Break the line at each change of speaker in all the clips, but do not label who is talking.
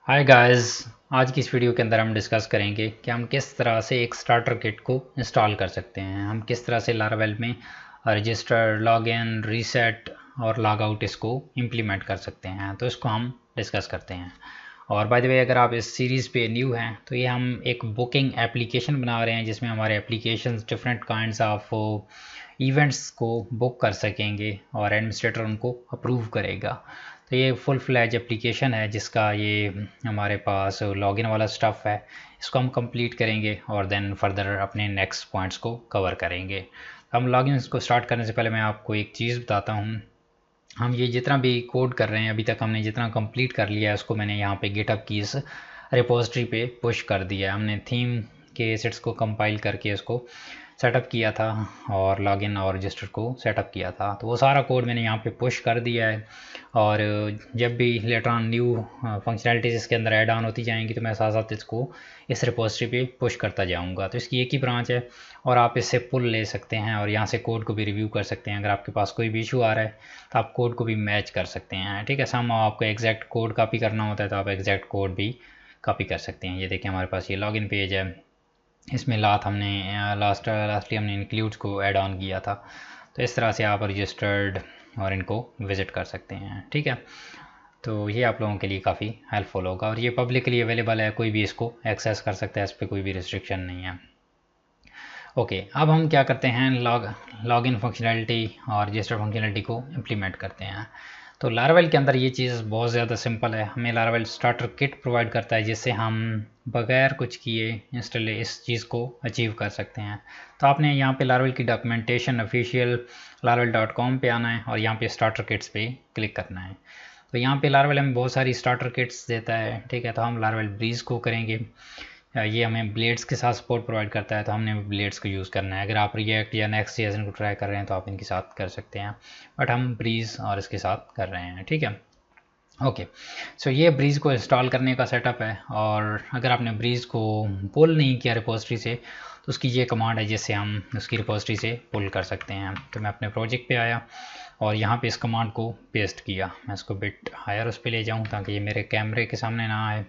Hi guys. आज की इस वीडियो के अंदर हम डिस्कस करेंगे कि हम किस तरह से एक स्टार्टर किट को इंस्टॉल कर सकते हैं। हम किस तरह से लारावेल में रजिस्टर, लॉगिन, रीसेट और लॉग आउट इसको इम्प्लीमेंट कर सकते हैं। तो इसको हम डिस्कस करते हैं। और बाय द वे, अगर आप इस सीरीज़ पे न्यू हैं तो ये हम एक बुकिंग एप्लीकेशन बना रहे हैं जिसमें हमारे applications different kinds of events को बुक कर सकेंगे और एडमिनिस्ट्रेटर उनको अप्रूव करेगा। तो ये फुल फ्लैज एप्लीकेशन है जिसका ये हमारे पास लॉगिन वाला स्टफ़ है। इसको हम कंप्लीट करेंगे और देन फर्दर अपने नेक्स्ट पॉइंट्स को कवर करेंगे। हम लॉगिन को स्टार्ट करने से पहले मैं आपको एक चीज़ बताता हूँ। हम ये जितना भी कोड कर रहे हैं अभी तक हमने जितना कंप्लीट कर लिया है उसको मैंने यहाँ पे गिटहब की इस रिपोजिटरी पे पुश कर दिया है। हमने थीम के एसेट्स को कंपाइल करके इसको सेटअप किया था और लॉगिन और रजिस्टर को सेटअप किया था। तो वो सारा कोड मैंने यहाँ पे पुश कर दिया है और जब भी लेटर ऑन न्यू फंक्शनैलिटीज़ इसके अंदर ऐड ऑन होती जाएंगी तो मैं साथ साथ इसको इस रिपोजिटरी पे पुश करता जाऊँगा। तो इसकी एक ही ब्रांच है और आप इससे पुल ले सकते हैं और यहाँ से कोड को भी रिव्यू कर सकते हैं। अगर आपके पास कोई भी इशू आ रहा है तो आप कोड को भी मैच कर सकते हैं। ठीक है, सामने आपको एग्जैक्ट कोड कॉपी करना होता है तो आप एग्जैक्ट कोड भी कॉपी कर सकते हैं। ये देखिए हमारे पास ये लॉगिन पेज है, इसमें लास्टली हमने इंक्लूड्स को ऐड ऑन किया था। तो इस तरह से आप रजिस्टर्ड और इनको विज़िट कर सकते हैं। ठीक है, तो ये आप लोगों के लिए काफ़ी हेल्पफुल होगा और ये पब्लिकली अवेलेबल है, कोई भी इसको एक्सेस कर सकता है, इस पर कोई भी रिस्ट्रिक्शन नहीं है। ओके, अब हम क्या करते हैं, लॉगिन फंक्शनैलिटी और रजिस्टर फंक्शनैलिटी को इम्प्लीमेंट करते हैं। तो लारावेल के अंदर ये चीज़ बहुत ज़्यादा सिंपल है। हमें लारावेल स्टार्टर किट प्रोवाइड करता है जिससे हम बगैर कुछ किए इंस्टॉल इस चीज़ को अचीव कर सकते हैं। तो आपने यहाँ पे लारावेल की डॉक्यूमेंटेशन ऑफिशियल laravel.com पे आना है और यहाँ पे स्टार्टर किट्स पे क्लिक करना है। तो यहाँ पे लारावेल हमें बहुत सारी स्टार्टर किट्स देता है। ठीक है, तो हम लारावेल ब्रीज को करेंगे। ये हमें ब्लेड्स के साथ सपोर्ट प्रोवाइड करता है तो हमने ब्लेड्स को यूज़ करना है। अगर आप रिएक्ट या नेक्स्ट.js को ट्राई कर रहे हैं तो आप इनके साथ कर सकते हैं, बट हम ब्रीज और इसके साथ कर रहे हैं। ठीक है, ओके। सो ये ब्रीज को इंस्टॉल करने का सेटअप है और अगर आपने ब्रीज को पुल नहीं किया रिपोजिटरी से तो उसकी ये कमांड है जिससे हम उसकी रिपोजिटरी से पुल कर सकते हैं। तो मैं अपने प्रोजेक्ट पे आया और यहाँ पे इस कमांड को पेस्ट किया। मैं इसको बिट हायर उस पर ले जाऊँ ताकि ये मेरे कैमरे के सामने ना आए।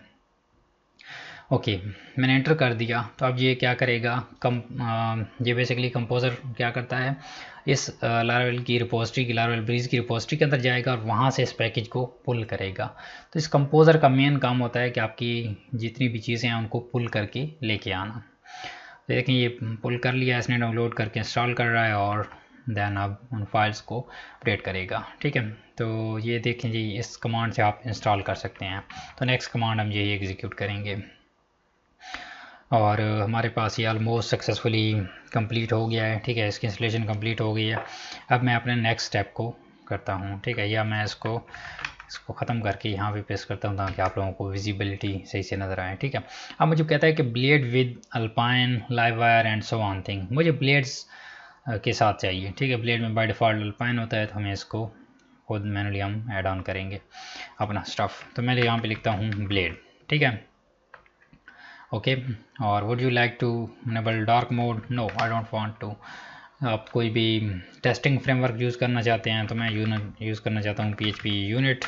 ओके, मैंने एंटर कर दिया। तो अब ये क्या करेगा, ये बेसिकली कंपोज़र क्या करता है, इस लारावेल की रिपोजिटरी की, लारावेल ब्रीज की रिपोजिटरी के अंदर जाएगा और वहाँ से इस पैकेज को पुल करेगा। तो इस कंपोज़र का मेन काम होता है कि आपकी जितनी भी चीज़ें हैं उनको पुल करके लेके आना। तो देखें ये पुल कर लिया, इसने डाउनलोड करके इंस्टॉल कर रहा है और देन अब उन फाइल्स को अपडेट करेगा। ठीक है, तो ये देखें जी, इस कमांड से आप इंस्टॉल कर सकते हैं। तो नेक्स्ट कमांड हम यही एग्जीक्यूट करेंगे और हमारे पास ये ऑलमोस्ट सक्सेसफुली कंप्लीट हो गया है। ठीक है, इसकी इंस्टॉलेशन कंप्लीट हो गई है। अब मैं अपने नेक्स्ट स्टेप को करता हूँ। ठीक है, या मैं इसको ख़त्म करके यहाँ पे पेस्ट करता हूँ ताकि आप लोगों को विजिबिलिटी सही से नज़र आए। ठीक है, अब मुझे कहता है कि blade with alpine, live wire and so on thing. मुझे ब्लेड्स के साथ चाहिए। ठीक है, ब्लेड में बाय डिफ़ॉल्ट अल्पाइन होता है तो हमें इसको खुद मैनुअली हम ऐड ऑन करेंगे अपना स्टफ़। तो मैं यहाँ पे लिखता हूँ ब्लेड। ठीक है, ओके। और would you like to enable dark mode? No, I don't want to. आप कोई भी टेस्टिंग फ्रेमवर्क यूज़ करना चाहते हैं तो मैं यूज़ करना चाहता हूँ PHP यूनिट।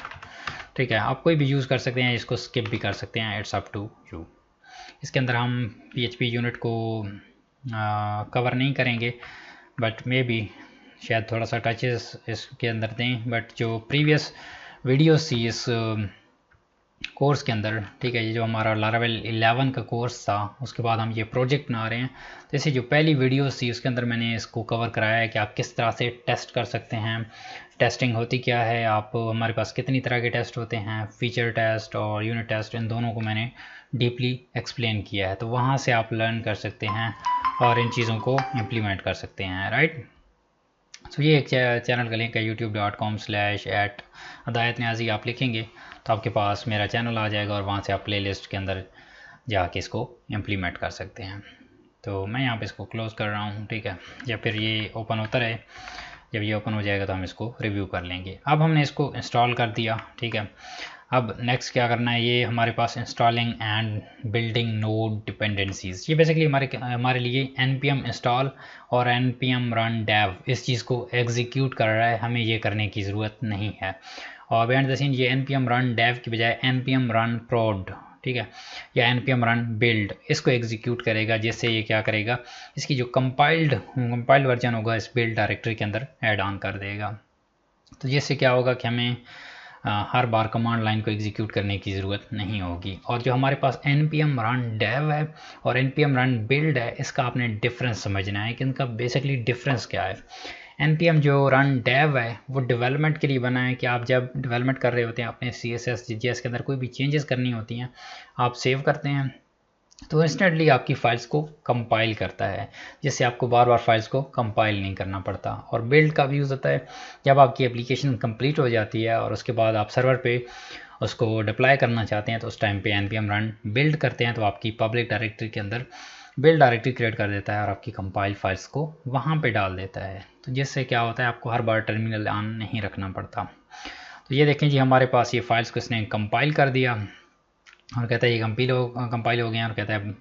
ठीक है, आप कोई भी यूज़ कर सकते हैं, इसको स्किप भी कर सकते हैं, इट्स अप टू यू। इसके अंदर हम PHP यूनिट को कवर नहीं करेंगे, बट मे बी शायद थोड़ा सा टचेस इसके अंदर दें, बट जो प्रीवियस वीडियोस थी इस कोर्स के अंदर, ठीक है, ये जो हमारा लारावेल 11 का कोर्स था उसके बाद हम ये प्रोजेक्ट बना रहे हैं। तो इसे जो पहली वीडियोस थी उसके अंदर मैंने इसको कवर कराया है कि आप किस तरह से टेस्ट कर सकते हैं, टेस्टिंग होती क्या है, आप हमारे पास कितनी तरह के टेस्ट होते हैं, फीचर टेस्ट और यूनिट टेस्ट, इन दोनों को मैंने डीपली एक्सप्लेन किया है। तो वहाँ से आप लर्न कर सकते हैं और इन चीज़ों को इम्प्लीमेंट कर सकते हैं। राइट, तो ये एक चैनल का लिंक है youtube.com/@hidayat-niazi। आप लिखेंगे तो आपके पास मेरा चैनल आ जाएगा और वहाँ से आप प्लेलिस्ट के अंदर जाके इसको इम्प्लीमेंट कर सकते हैं। तो मैं यहाँ पे इसको क्लोज़ कर रहा हूँ। ठीक है, या फिर ये ओपन होता रहे, जब ये ओपन हो जाएगा तो हम इसको रिव्यू कर लेंगे। अब हमने इसको इंस्टॉल कर दिया। ठीक है, अब नेक्स्ट क्या करना है, ये हमारे पास installing and building node dependencies. ये बेसिकली हमारे लिए npm इंस्टॉल और npm रन dev इस चीज़ को एग्जीक्यूट कर रहा है, हमें ये करने की ज़रूरत नहीं है। और बिहाइंड द सीन ये npm रन dev की बजाय npm रन prod, ठीक है, या npm रन build इसको एग्जीक्यूट करेगा, जिससे ये क्या करेगा, इसकी जो कंपाइल्ड वर्जन होगा इस बिल्ड डायरेक्टरी के अंदर ऐड ऑन कर देगा। तो जिससे क्या होगा कि हमें हर बार कमांड लाइन को एग्जीक्यूट करने की ज़रूरत नहीं होगी। और जो हमारे पास npm रन dev है और npm रन build है, इसका आपने डिफरेंस समझना है कि इनका बेसिकली डिफरेंस क्या है। npm जो रन dev है वो डेवलपमेंट के लिए बना है कि आप जब डेवलपमेंट कर रहे होते हैं अपने CSS JS के अंदर कोई भी चेंजेस करनी होती हैं, आप सेव करते हैं तो इंस्टेंटली आपकी फ़ाइल्स को कंपाइल करता है, जिससे आपको बार बार फाइल्स को कंपाइल नहीं करना पड़ता। और बिल्ड का भी यूज़ होता है जब आपकी एप्लीकेशन कंप्लीट हो जाती है और उसके बाद आप सर्वर पे उसको डिप्लॉय करना चाहते हैं, तो उस टाइम पे npm रन बिल्ड करते हैं तो आपकी पब्लिक डायरेक्टरी के अंदर बिल्ड डायरेक्टरी क्रिएट कर देता है और आपकी कंपाइल फाइल्स को वहाँ पे डाल देता है। तो जिससे क्या होता है, आपको हर बार टर्मिनल ऑन नहीं रखना पड़ता। तो ये देखें जी, हमारे पास ये फाइल्स को इसने कंपाइल कर दिया और कहता है ये कंपाइल हो गया और कहता है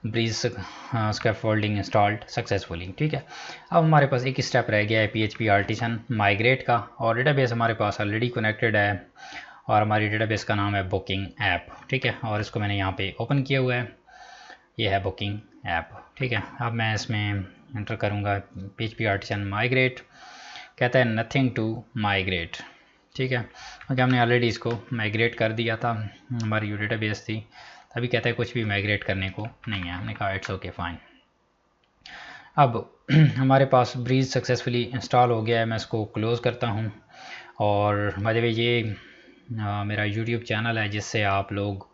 ब्रीज स्कैफोल्डिंग इंस्टॉल्ड सक्सेसफुली, ठीक है। अब हमारे पास एक स्टेप रह गया है PHP आर्टिसन माइग्रेट का, और डेटाबेस हमारे पास ऑलरेडी कनेक्टेड है और हमारी डेटाबेस का नाम है बुकिंग ऐप, ठीक है। और इसको मैंने यहाँ पे ओपन किया हुआ है, ये है बुकिंग ऐप, ठीक है। अब मैं इसमें एंटर करूँगा PHP आर्टिसन माइग्रेट, कहता है नथिंग टू माइग्रेट, ठीक है, क्योंकि हमने ऑलरेडी इसको माइग्रेट कर दिया था, हमारी जो डेटाबेस थी, तभी कहता है कुछ भी माइग्रेट करने को नहीं है। हमने कहा इट्स ओके फाइन। अब हमारे पास ब्रीज सक्सेसफुली इंस्टॉल हो गया है, मैं इसको क्लोज़ करता हूँ। और बाय द वे ये मेरा यूट्यूब चैनल है जिससे आप लोग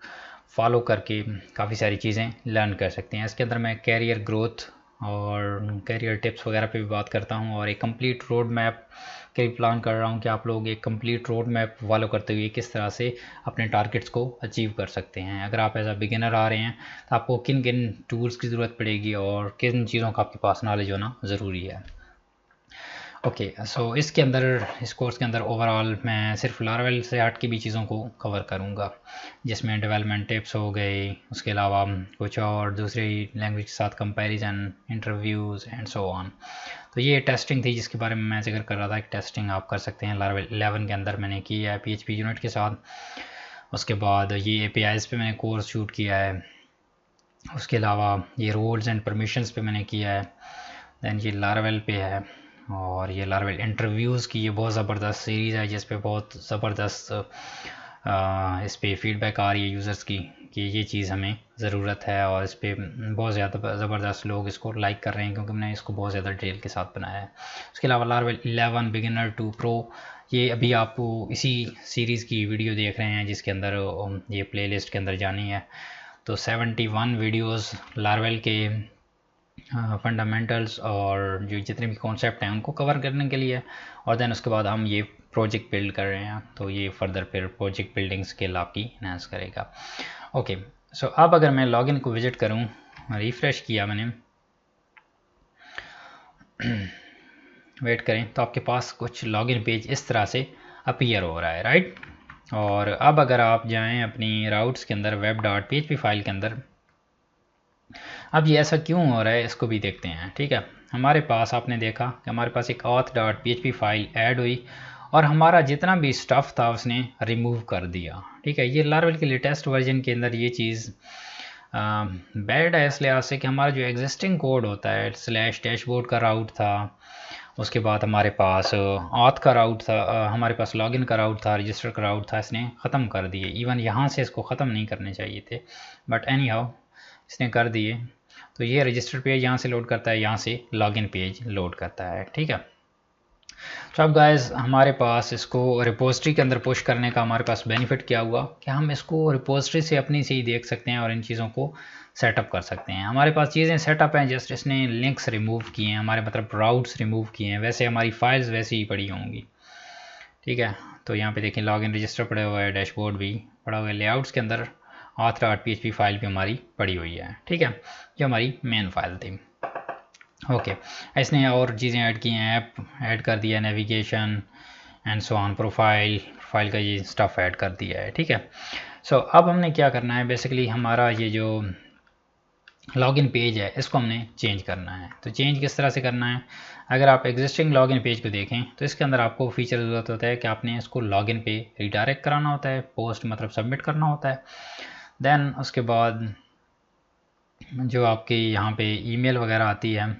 फॉलो करके काफ़ी सारी चीज़ें लर्न कर सकते हैं। इसके अंदर मैं कैरियर ग्रोथ और कैरियर टिप्स वगैरह पे भी बात करता हूँ और एक कंप्लीट रोड मैप के प्लान कर रहा हूँ कि आप लोग एक कंप्लीट रोड मैप फॉलो करते हुए किस तरह से अपने टारगेट्स को अचीव कर सकते हैं। अगर आप एज अ बिगिनर आ रहे हैं तो आपको किन किन टूल्स की ज़रूरत पड़ेगी और किन चीज़ों का आपके पास नॉलेज होना ज़रूरी है। ओके, सो इसके अंदर इस कोर्स के अंदर ओवरऑल मैं सिर्फ लारावेल से हट की भी चीज़ों को कवर करूँगा, जिसमें डेवलपमेंट टिप्स हो गए, उसके अलावा कुछ और दूसरी लैंग्वेज के साथ comparison, interviews and so on. तो ये टेस्टिंग थी जिसके बारे में मैं जिक्र कर रहा था कि टेस्टिंग आप कर सकते हैं लारावेल 11 के अंदर मैंने की है PHP यूनिट के साथ। उसके बाद ये APIs पे मैंने कोर्स शूट किया है, उसके अलावा ये रोल्स एंड परमिशंस पे मैंने किया है, दैन ये लारावेल पे है, और ये लारावेल इंटरव्यूज़ की ये बहुत ज़बरदस्त सीरीज़ है जिस पे बहुत ज़बरदस्त इस पर फीडबैक आ रही है यूज़र्स की कि ये चीज़ हमें ज़रूरत है, और इस पर बहुत ज़्यादा ज़बरदस्त लोग इसको लाइक कर रहे हैं क्योंकि मैंने इसको बहुत ज़्यादा डिटेल के साथ बनाया है। उसके अलावा लारावेल 11 बिगिनर टू प्रो, ये अभी आपको इसी सीरीज़ की वीडियो देख रहे हैं जिसके अंदर ये प्लेलिस्ट के अंदर जानी है। तो 71 वीडियोज़ लारावेल के फंडामेंटल्स और जो जितने भी कॉन्सेप्ट हैं उनको कवर करने के लिए, और देन उसके बाद हम ये प्रोजेक्ट बिल्ड कर रहे हैं, तो ये फर्दर फिर प्रोजेक्ट बिल्डिंग स्किल आपकी इन्हांस करेगा। ओके, सो अब अगर मैं लॉगिन को विजिट करूं, रिफ़्रेश किया मैंने, वेट करें, तो आपके पास कुछ लॉगिन पेज इस तरह से अपीयर हो रहा है, राइट। और अब अगर आप जाएं अपनी राउट्स के अंदर web.php फाइल के अंदर, अब ये ऐसा क्यों हो रहा है इसको भी देखते हैं, ठीक है। हमारे पास आपने देखा कि हमारे पास एक auth.php फाइल ऐड हुई और हमारा जितना भी स्टफ़ था उसने रिमूव कर दिया, ठीक है। ये लारावेल के लेटेस्ट वर्जन के अंदर ये चीज़ बैड है इस लिहाज से कि हमारा जो एग्जिस्टिंग कोड होता है स्लैश डैशबोर्ड का राउट था, उसके बाद हमारे पास ऑथ का राउट था, हमारे पास लॉगिन का राउट था, रजिस्टर का राउट था, इसने ख़त्म कर दिए। इवन यहाँ से इसको ख़त्म नहीं करने चाहिए थे, बट एनी हाउ इसने कर दिए। तो ये रजिस्टर पेज यहाँ से लोड करता है, यहाँ से लॉगिन पेज लोड करता है, ठीक है। तो अब गाइस हमारे पास इसको रिपोजिटरी के अंदर पुश करने का हमारे पास बेनिफिट क्या हुआ कि हम इसको रिपोजिटरी से अपनी से ही देख सकते हैं और इन चीज़ों को सेटअप कर सकते हैं। हमारे पास चीज़ें सेटअप हैं, जस्ट इसने लिंक्स रिमूव किए हैं, हमारे मतलब राउट्स रिमूव किए हैं, वैसे हमारी फाइल्स वैसे ही पड़ी होंगी, ठीक है। तो यहाँ पे देखें लॉगिन रजिस्टर पड़ा हुआ है, डैशबोर्ड भी पड़ा हुआ है, लेआउट्स के अंदर auth.php फाइल भी हमारी पड़ी हुई है, ठीक है, जो हमारी मेन फाइल थी। ओके, इसने और चीज़ें ऐड की हैं, ऐप ऐड कर दिया, navigation and so on, profile का ये स्टफ़ ऐड कर दिया है, ठीक है। सो अब हमने क्या करना है, बेसिकली हमारा ये जो लॉगिन पेज है इसको हमने चेंज करना है। तो चेंज किस तरह से करना है, अगर आप एग्जिस्टिंग लॉगिन पेज को देखें तो इसके अंदर आपको फीचर ज़रूरत होता है कि आपने इसको लॉगिन पे रिडायरेक्ट कराना होता है, पोस्ट मतलब सबमिट करना होता है। देन उसके बाद जो आपके यहाँ पे ईमेल वगैरह आती है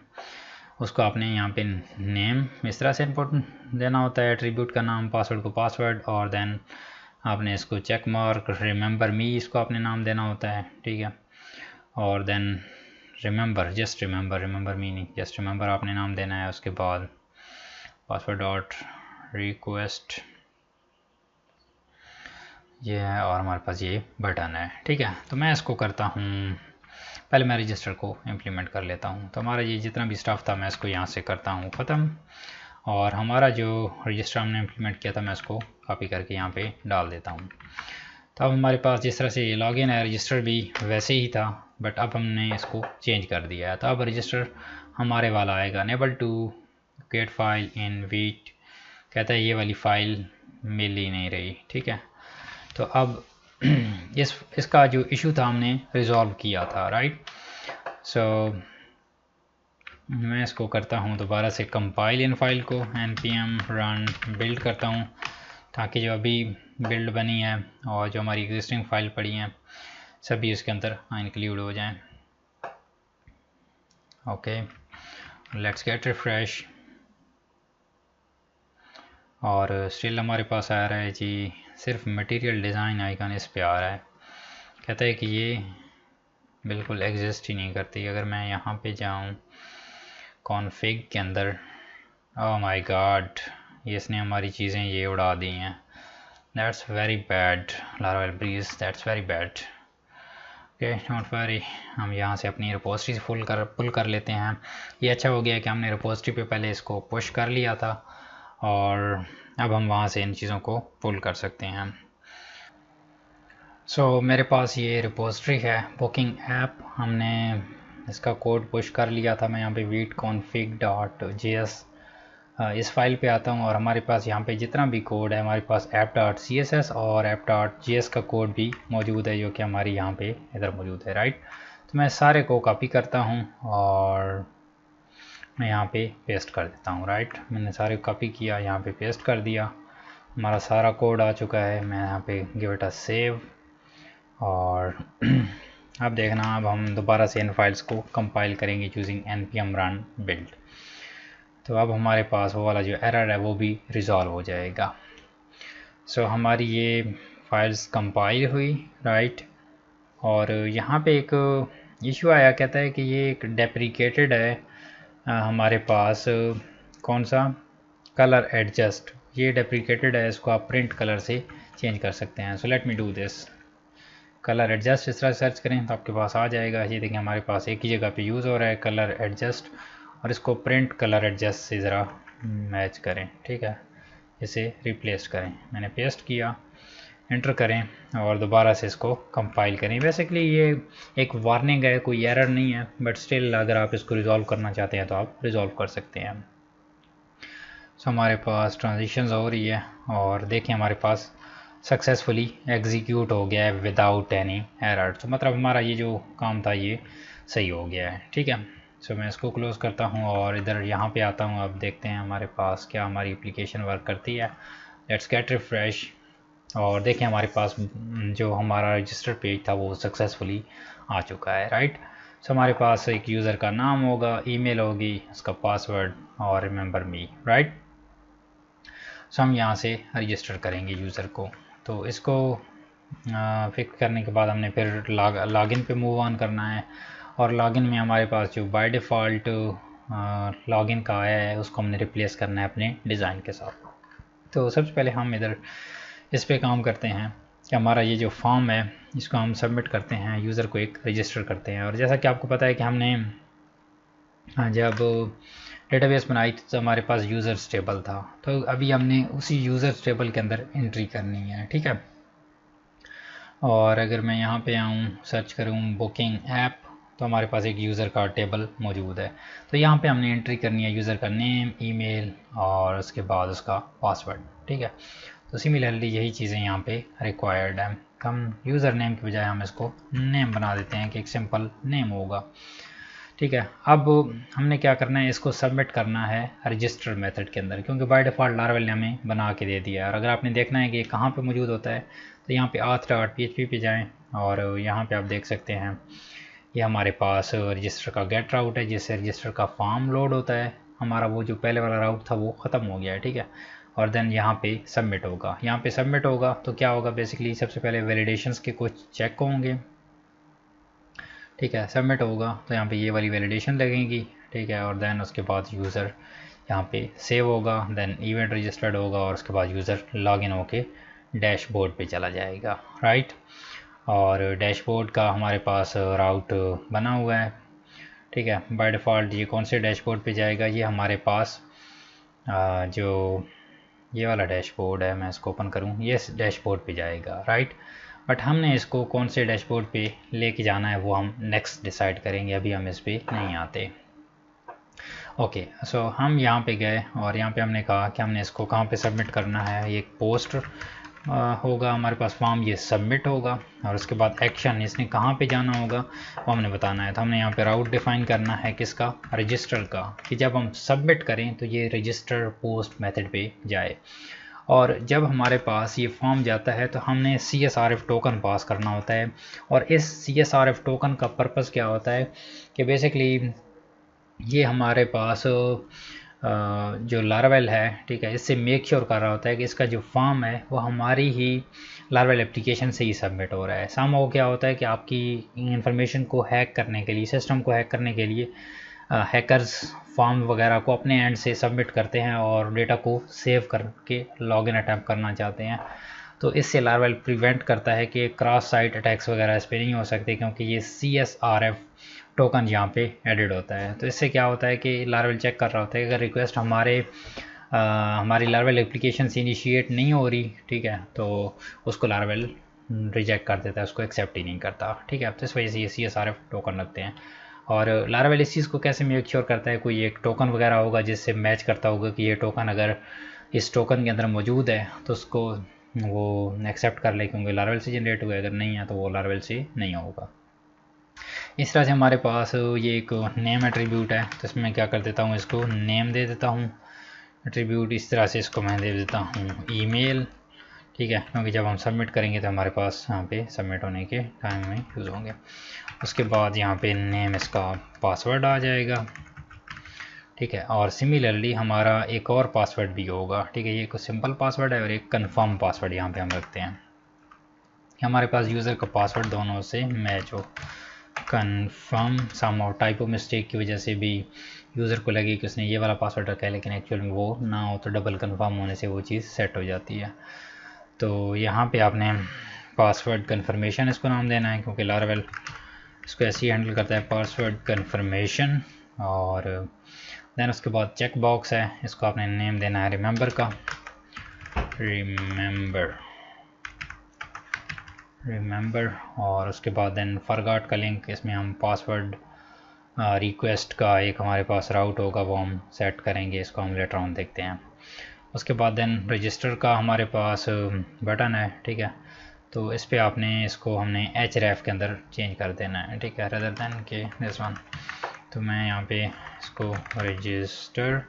उसको आपने यहाँ पे नेम इस तरह से इनपुट देना होता है, एट्रीब्यूट का नाम, पासवर्ड को पासवर्ड, और देन आपने इसको चेक मार्क रिमेंबर मी इसको आपने नाम देना होता है, ठीक है। और then remember, just remember me नहीं, जस्ट रिमेंबर आपने नाम देना है। उसके बाद पासवर्ड डॉट रिक्वेस्ट ये है, और हमारे पास ये बटन है, ठीक है। तो मैं इसको करता हूँ, पहले मैं रजिस्टर को इम्प्लीमेंट कर लेता हूँ। तो हमारा ये जितना भी स्टाफ था मैं इसको यहाँ से करता हूँ ख़त्म, और हमारा जो रजिस्टर हमने इम्प्लीमेंट किया था मैं इसको कॉपी करके यहाँ पे डाल देता हूँ। तो अब हमारे पास जिस तरह से ये लॉगिन है, रजिस्टर भी वैसे ही था, बट अब हमने इसको चेंज कर दिया है। तो अब रजिस्टर हमारे वाला आएगा, unable to create file in Vite, कहता है ये वाली फ़ाइल मिल ही नहीं रही, ठीक है। तो अब इसका जो इशू था हमने रिजॉल्व किया था, राइट। सो मैं इसको करता हूँ दोबारा से कंपाइल इन फाइल को, npm run बिल्ड करता हूँ ताकि जो अभी बिल्ड बनी है और जो हमारी एग्जिस्टिंग फाइल पड़ी हैं सभी इसके अंदर इंक्लूड हो जाएं। ओके, लेट्स गेट रिफ्रेश, और स्टिल हमारे पास आ रहा है जी सिर्फ मटेरियल डिज़ाइन आइकन इस पे आ रहा है, कहता है कि ये बिल्कुल एग्जिस्ट ही नहीं करती। अगर मैं यहाँ पे जाऊँ कॉन्फ़िग के अंदर, ओह माय गॉड, ये इसने हमारी चीज़ें ये उड़ा दी हैं। That's very bad Laravel Breeze, that's very bad. Okay don't worry, हम यहाँ से अपनी रिपोजिटरी से पुल कर लेते हैं। ये अच्छा हो गया कि हमने रिपोजिटरी पे पहले इसको पुश कर लिया था, और अब हम वहाँ से इन चीज़ों को पुल कर सकते हैं। सो मेरे पास ये रिपोजिटरी है बुकिंग ऐप, हमने इसका कोड पुश कर लिया था। मैं यहाँ पे weetconfig.js इस फाइल पे आता हूँ, और हमारे पास यहाँ पे जितना भी कोड है हमारे पास app.css और app.js का कोड भी मौजूद है, जो कि हमारी यहाँ पे इधर मौजूद है, राइट। तो मैं सारे को कॉपी करता हूँ और मैं यहाँ पे पेस्ट कर देता हूँ, राइट। मैंने सारे कॉपी किया, यहाँ पे पेस्ट कर दिया, हमारा सारा कोड आ चुका है। मैं यहाँ पे गिव इट अ सेव, और अब देखना, अब हम दोबारा से इन फाइल्स को कंपाइल करेंगे यूजिंग npm run build। तो अब हमारे पास वो वाला जो एरर है वो भी रिज़ॉल्व हो जाएगा। सो हमारी ये फाइल्स कंपाइल हुई, राइट। और यहाँ पे एक इशू आया, कहता है कि ये एक डेप्रिकेटेड है हमारे पास, कौन सा, कलर एडजस्ट, ये डेप्रिकेटेड है, इसको आप प्रिंट कलर से चेंज कर सकते हैं। So let me do this, colour adjust इस तरह सर्च करें तो आपके पास आ जाएगा। ये देखें हमारे पास एक ही जगह पे यूज़ हो रहा है कलर एडजस्ट, और इसको प्रिंट कलर एडजस्ट से ज़रा मैच करें, ठीक है, इसे रिप्लेस करें। मैंने पेस्ट किया, एंटर करें और दोबारा से इसको कंपाइल करें। बेसिकली ये एक वार्निंग है, कोई एरर नहीं है, बट स्टिल अगर आप इसको रिज़ॉल्व करना चाहते हैं तो आप रिज़ॉल्व कर सकते हैं। सो हमारे पास ट्रांजिशंस हो रही है, और देखें हमारे पास सक्सेसफुली एग्जीक्यूट हो गया है विदाउट एनी एरर। तो मतलब हमारा ये जो काम था ये सही हो गया है, ठीक है। सो मैं इसको क्लोज़ करता हूँ और इधर यहाँ पे आता हूँ। अब देखते हैं हमारे पास क्या हमारी एप्लीकेशन वर्क करती है। लेट्स गेट रिफ्रेश, और देखें हमारे पास जो हमारा रजिस्टर पेज था वो सक्सेसफुली आ चुका है, राइट। सो हमारे पास एक यूज़र का नाम होगा, ईमेल होगी, उसका पासवर्ड और रिमेंबर मी, राइट। सो हम यहाँ से रजिस्टर करेंगे यूज़र को। तो इसको फिक्स करने के बाद हमने फिर लॉगिन पे मूव ऑन करना है, और लॉगिन में हमारे पास जो बाय डिफ़ॉल्ट लॉगिन का आया है उसको हमने रिप्लेस करना है अपने डिज़ाइन के साथ। तो सबसे पहले हम इधर इस पे काम करते हैं कि हमारा ये जो फॉर्म है इसको हम सबमिट करते हैं, यूज़र को एक रजिस्टर करते हैं। और जैसा कि आपको पता है कि हमने जब डेटाबेस बनाई तो हमारे पास यूज़र्स टेबल था, तो अभी हमने उसी यूज़र्स टेबल के अंदर एंट्री करनी है, ठीक है। और अगर मैं यहाँ पे आऊँ, सर्च करूँ बुकिंग ऐप, तो हमारे पास एक यूज़र का टेबल मौजूद है। तो यहाँ पे हमने एंट्री करनी है यूज़र का नेम, ईमेल और उसके बाद उसका पासवर्ड, ठीक है। तो सिमिलरली यही चीज़ें यहाँ पे रिक्वायर्ड है। हम यूज़र नेम की बजाय हम इसको नेम बना देते हैं कि एक सिंपल नेम होगा। ठीक है, अब हमने क्या करना है, इसको सबमिट करना है रजिस्टर मेथड के अंदर, क्योंकि बाय डिफ़ॉल्ट लारावेल ने हमें बना के दे दिया है। और अगर आपने देखना है कि ये कहाँ पे मौजूद होता है तो यहाँ पे auth.php पे जाएं और यहाँ पे आप देख सकते हैं ये हमारे पास रजिस्टर का गेट राउट है, जिससे रजिस्टर का फॉर्म लोड होता है। हमारा वो जो पहले वाला राउट था वो ख़त्म हो गया है। ठीक है, और देन यहाँ पे सबमिट होगा। यहाँ पे सबमिट होगा तो क्या होगा, बेसिकली सबसे पहले वैलिडेशंस के कुछ चेक होंगे। ठीक है, सबमिट होगा तो यहाँ पे ये वाली वैलिडेशन लगेगी। ठीक है, और देन उसके बाद यूज़र यहाँ पे सेव होगा, देन इवेंट रजिस्टर्ड होगा और उसके बाद यूज़र लॉगिन होके डैशबोर्ड पे चला जाएगा। राइट, और डैशबोर्ड का हमारे पास राउट बना हुआ है। ठीक है, बाय डिफ़ॉल्ट ये कौन से डैशबोर्ड पे जाएगा, ये हमारे पास जो ये वाला डैशबोर्ड है, मैं इसको ओपन करूँ, ये डैशबोर्ड पे जाएगा। राइट, बट हमने इसको कौन से डैशबोर्ड पे लेके जाना है वो हम नेक्स्ट डिसाइड करेंगे, अभी हम इस पे नहीं आते। ओके, सो हम यहाँ पे गए और यहाँ पे हमने कहा कि हमने इसको कहाँ पे सबमिट करना है। ये एक पोस्ट होगा हमारे पास फॉर्म, ये सबमिट होगा और उसके बाद एक्शन इसने कहाँ पे जाना होगा वो हमने बताना है। तो हमने यहाँ पे राउट डिफाइन करना है किसका, रजिस्टर का, कि जब हम सबमिट करें तो ये रजिस्टर पोस्ट मेथड पे जाए। और जब हमारे पास ये फॉर्म जाता है तो हमने CSRF टोकन पास करना होता है। और इस CSRF टोकन का पर्पज़ क्या होता है कि बेसिकली ये हमारे पास जो लारावेल है, ठीक है, इससे मेक श्योर कर रहा होता है कि इसका जो फॉर्म है वो हमारी ही लारावेल एप्लीकेशन से ही सबमिट हो रहा है। सामो क्या होता है कि आपकी इंफॉर्मेशन को हैक करने के लिए, सिस्टम को हैक करने के लिए हैकर्स फॉर्म वगैरह को अपने एंड से सबमिट करते हैं और डेटा को सेव करके लॉगिन अटैम्प्ट करना चाहते हैं। तो इससे लारावेल प्रिवेंट करता है कि क्रॉस साइट अटैक्स वगैरह इस पर नहीं हो सकते, क्योंकि ये CSRF टोकन यहाँ पे एडिड होता है। तो इससे क्या होता है कि लारावेल चेक कर रहा होता है कि अगर रिक्वेस्ट हमारी लारावेल एप्लीकेशन से इनिशिएट नहीं हो रही, ठीक है, तो उसको लारावेल रिजेक्ट कर देता है, उसको एक्सेप्ट ही नहीं करता। ठीक है, तो इस वजह से ये CSRF टोकन रखते हैं। और लारावेल इस चीज़ को कैसे मेक श्योर करता है, कोई एक टोकन वगैरह होगा जिससे मैच करता होगा कि ये टोकन अगर इस टोकन के अंदर मौजूद है तो उसको वो एक्सेप्ट कर ले, क्योंकि लारावेल से जनरेट हुआ है, अगर नहीं है तो वो लारावेल से नहीं होगा। इस तरह से हमारे पास ये एक नेम एट्रीब्यूट है, तो इसमें क्या कर देता हूँ, इसको नेम दे देता हूँ एट्रीब्यूट। इस तरह से इसको मैं दे देता हूँ ईमेल। ठीक है, क्योंकि जब हम सबमिट करेंगे तो हमारे पास यहाँ पे सबमिट होने के टाइम में यूज़ होंगे। उसके बाद यहाँ पे नेम इसका पासवर्ड आ जाएगा। ठीक है, और सिमिलरली हमारा एक और पासवर्ड भी होगा। ठीक है, ये एक सिंपल पासवर्ड है और एक कंफर्म पासवर्ड यहाँ पे हम रखते हैं। हमारे पास यूज़र का पासवर्ड दोनों से मैच हो। कन्फर्म सम टाइपो मिस्टेक की वजह से भी यूज़र को लगे कि उसने ये वाला पासवर्ड रखा है, लेकिन एक्चुअल में वो ना हो, तो डबल कन्फर्म होने से वो चीज़ सेट हो जाती है। तो यहाँ पे आपने पासवर्ड कन्फर्मेशन इसको नाम देना है, क्योंकि लारावेल इसको ऐसे ही हैंडल करता है, पासवर्ड कन्फर्मेशन। और देन उसके बाद चेक बॉक्स है, इसको आपने नेम देना है रिमेंबर का, रिमेंबर। और उसके बाद देन फॉरगॉट का लिंक, इसमें हम पासवर्ड रिक्वेस्ट का एक हमारे पास राउट होगा वो हम सेट करेंगे, इसको हम लेटर ऑन देखते हैं। उसके बाद देन रजिस्टर का हमारे पास बटन है। ठीक है, तो इस पे आपने इसको हमने href के अंदर चेंज कर देना है। ठीक है, रदर देन के दिस वन। तो मैं यहाँ पे इसको रजिस्टर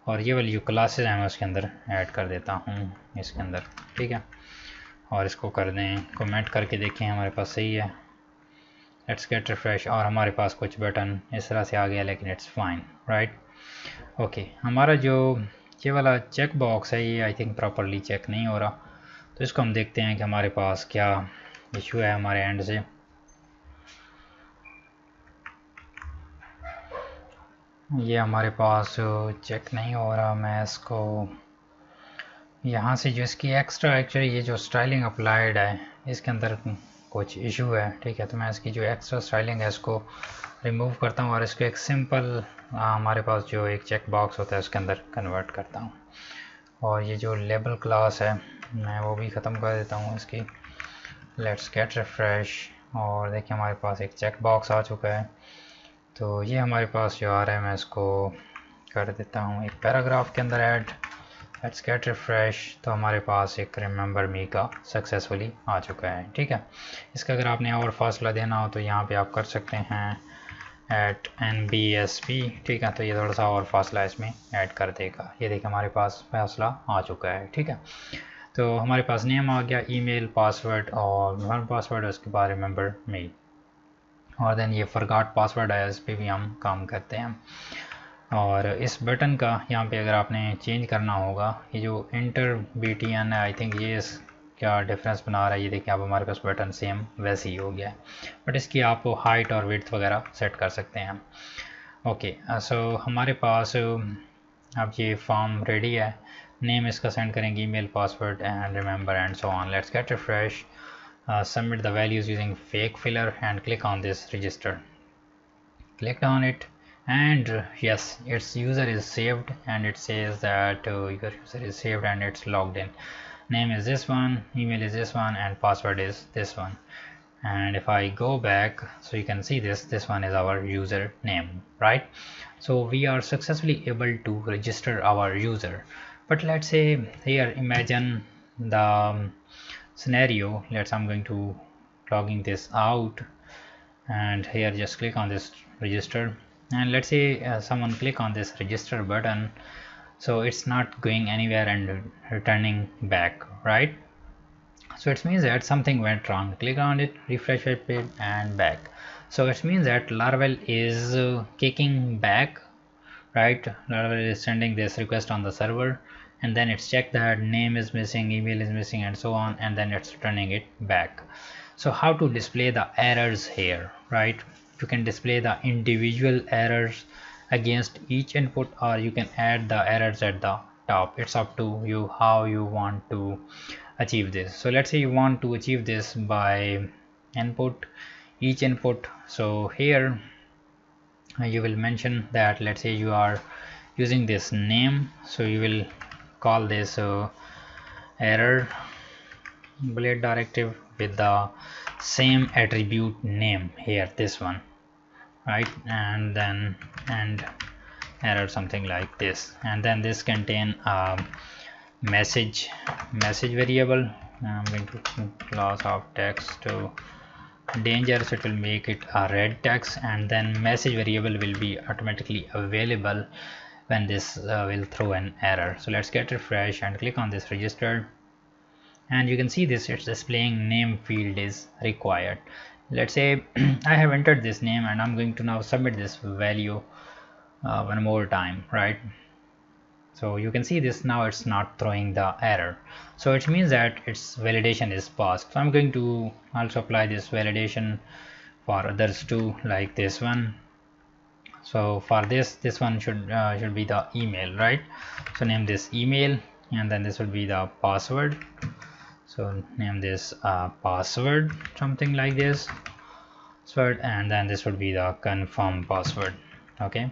और ये वाली जो क्लासेस हैं मैं उसके अंदर ऐड कर देता हूँ इसके अंदर। ठीक है, और इसको कर दें, कमेंट करके देखें हमारे पास सही है। लेट्स गेट रिफ्रेश, और हमारे पास कुछ बटन इस तरह से आ गया, लेकिन इट्स फाइन। राइट, ओके, हमारा जो ये वाला चेक बॉक्स है ये आई थिंक प्रॉपरली चेक नहीं हो रहा, तो इसको हम देखते हैं कि हमारे पास क्या इशू है हमारे एंड से। ये हमारे पास चेक नहीं हो रहा। मैं इसको यहाँ से जो इसकी एक्स्ट्रा एक्चुअली ये जो स्टाइलिंग अप्लाइड है इसके अंदर कुछ इशू है। ठीक है, तो मैं इसकी जो एक्स्ट्रा स्टाइलिंग है इसको रिमूव करता हूँ और इसको एक सिंपल हमारे पास जो एक चेक बॉक्स होता है उसके अंदर कन्वर्ट करता हूँ। और ये जो लेबल क्लास है मैं वो भी ख़त्म कर देता हूँ इसकी। लेट्स गेट रिफ्रेश, और देखिए हमारे पास एक चेक बॉक्स आ चुका है। तो ये हमारे पास जो आ रहा है मैं इसको कर देता हूँ एक पैराग्राफ के अंदर ऐड, लेट्स गेट रिफ्रेश। तो हमारे पास एक रिमेंबर मी का सक्सेसफुली आ चुका है। ठीक है, इसका अगर आपने और फासला देना हो तो यहाँ पे आप कर सकते हैं @nbsp। ठीक है, तो ये थोड़ा सा और फासला इसमें ऐड कर देगा। ये देखिए हमारे पास फासला आ चुका है। ठीक है, तो हमारे पास नेम आ गया, ईमेल, पासवर्ड और वन पासवर्ड, उसके बाद रिमेंबर मी, और देन ये फॉरगॉट पासवर्ड है, इस पर भी हम काम करते हैं। और इस बटन का यहाँ पे अगर आपने चेंज करना होगा, ये जो इंटर BTN है, आई थिंक ये क्या डिफरेंस बना रहा है। ये देखिए आप हमारे पास बटन सेम वैसे ही हो गया है, बट इसकी आप हाइट और विड्थ वगैरह सेट कर सकते हैं। ओके, सो हमारे पास अब ये फॉर्म रेडी है। नेम इसका सेंड करेंगे, email, password and remember and so on. Let's get refresh, submit the values using fake filler and click on this register. Click on it and yes, its user is saved and it says that your user is saved and it's logged in. Name is this one, email is this one, and password is this one. And if I go back, so you can see this one is our user name, right? So we are successfully able to register our user. But let's say here, imagine the scenario. I'm going to logging this out, and here just click on this register, and let's say someone click on this register button, so it's not going anywhere and returning back, right? So it means that something went wrong. Click on it, refresh web page and back. So it means that Laravel is kicking back, right? Laravel is sending this request on the server, and then it's checked that name is missing, email is missing, and so on, and then it's returning it back. So how to display the errors here, right? You can display the individual errors against each input, or you can add the errors at the top. It's up to you how you want to achieve this. So let's say you want to achieve this by input, each input. So here you will mention that, let's say you are using this name, so you will call this error blade directive with the same attribute name here, this one, right? And then and error something like this, and then this contain a message variable. I'm going to class of text to danger, so it will make it a red text, and then message variable will be automatically available when this will throw an error. So let's get refresh and click on this register, and you can see this, it's displaying name field is required. Let's say I have entered this name and I'm going to now submit this value one more time, right? So you can see this, now it's not throwing the error, so it means that its validation is passed. So I'm going to also apply this validation for others too, like this one. So for this one should be the email, right? So name this email, and then this will be the password. So name this password, something like this password, and then this would be the confirm password. Okay,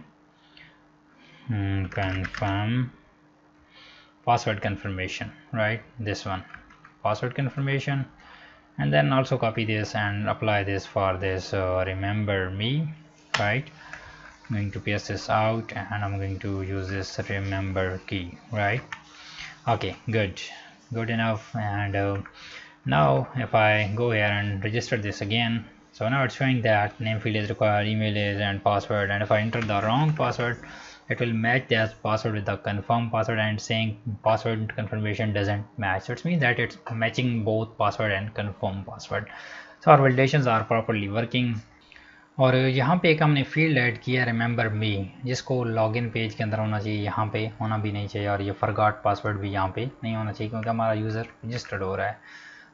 confirm password confirmation, right? This one, password confirmation, and then also copy this and apply this for this remember me, right? I'm going to paste this out, and I'm going to use this remember key, right? Okay, good enough. And now if I go here and register this again, so now it's showing that name field is required, email is, and password, and if I enter the wrong password, it will match that password with the confirm password, and saying password confirmation doesn't match. So it means that it's matching both password and confirm password. So our validations are properly working. और यहाँ पे एक हमने field add किया remember मी, जिसको login page के अंदर होना चाहिए, यहाँ पे होना भी नहीं चाहिए, और ये फॉरगॉट पासवर्ड भी यहाँ पे नहीं होना चाहिए, क्योंकि हमारा यूज़र रजिस्टर्ड हो रहा है।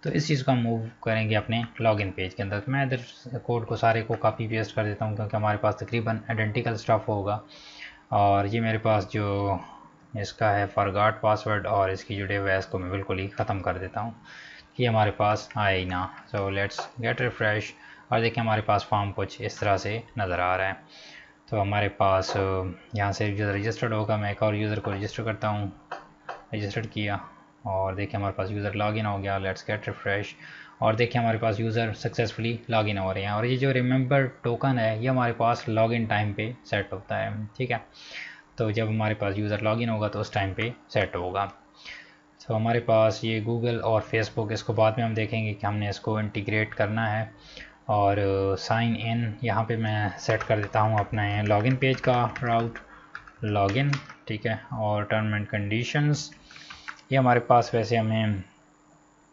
तो इस चीज़ को हम मूव करेंगे अपने लॉगिन पेज के अंदर। तो मैं इधर कोड को सारे को कॉपी पेस्ट कर देता हूँ, क्योंकि हमारे पास तकरीबन आइडेंटिकल स्टफ होगा। और ये मेरे पास जो इसका है फॉरगॉट पासवर्ड और इसकी जो डिव है, इसको मैं बिल्कुल ही ख़त्म कर देता हूँ कि हमारे पास आए ही ना। सो लेट्स गेट रिफ्रेश, और देखिए हमारे पास फॉर्म कुछ इस तरह से नज़र आ रहा है। तो हमारे पास यहाँ से यूज़र रजिस्टर्ड होगा। मैं एक और यूज़र को रजिस्टर करता हूँ, रजिस्टर्ड किया, और देखिए हमारे पास यूज़र लॉगिन हो गया। लेट्स गेट रिफ्रेश, और देखिए हमारे पास यूज़र सक्सेसफुली लॉगिन हो रहे हैं। और ये जो रिमेंबर टोकन है, ये हमारे पास लॉगिन टाइम पे सेट होता है, ठीक है? तो जब हमारे पास यूज़र लॉगिन होगा तो उस टाइम पे सेट होगा। तो हमारे पास ये गूगल और फेसबुक, इसको बाद में हम देखेंगे कि हमने इसको इंटीग्रेट करना है। और साइन इन यहाँ पे मैं सेट कर देता हूँ अपने लॉगिन पेज का राउट, लॉगिन, ठीक है। और टर्म एंड कंडीशंस ये हमारे पास, वैसे हमें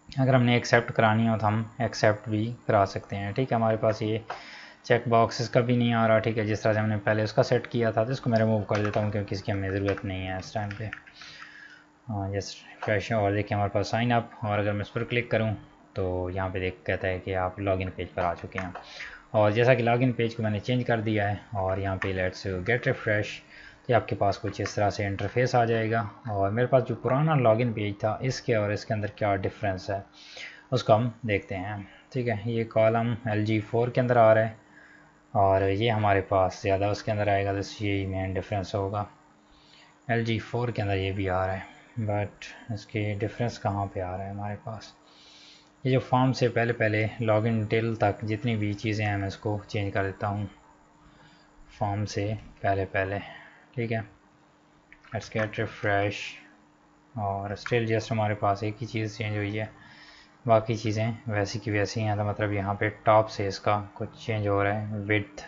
अगर हमने एक्सेप्ट करानी हो तो हम एक्सेप्ट भी करा सकते हैं, ठीक है। हमारे पास ये चेक बॉक्स इसका भी नहीं आ रहा, ठीक है, जिस तरह से हमने पहले उसका सेट किया था। तो इसको मैं रिमूव कर देता हूँ क्योंकि इसकी हमें ज़रूरत नहीं है इस टाइम पे। जस्ट फ्रेश है। और देखिए हमारे पास साइन अप, और अगर मैं इस पर क्लिक करूँ तो यहाँ पे देख कहता है कि आप लॉगिन पेज पर आ चुके हैं। और जैसा कि लॉगिन पेज को मैंने चेंज कर दिया है, और यहाँ पे लेट्स गेट रिफ्रेश, तो आपके पास कुछ इस तरह से इंटरफेस आ जाएगा। और मेरे पास जो पुराना लॉगिन पेज था, इसके और इसके अंदर क्या डिफरेंस है उसको हम देखते हैं, ठीक है। ये कॉलम LG4 के अंदर आ रहा है, और ये हमारे पास ज़्यादा उसके अंदर आएगा, तो यही मेन डिफरेंस होगा। LG4 के अंदर ये भी आ रहा है, बट इसके डिफरेंस कहाँ पे आ रहा है हमारे पास। ये जो फॉर्म से पहले लॉगिन डिटेल तक जितनी भी चीज़ें हैं, मैं इसको चेंज कर देता हूँ फॉर्म से पहले, ठीक है। लेट्स गेट रिफ्रेश, और स्टिल जस्ट हमारे पास एक ही चीज़ चेंज हुई है, बाकी चीज़ें वैसी की वैसी हैं। तो मतलब यहाँ पे टॉप से इसका कुछ चेंज हो रहा है। विड्थ,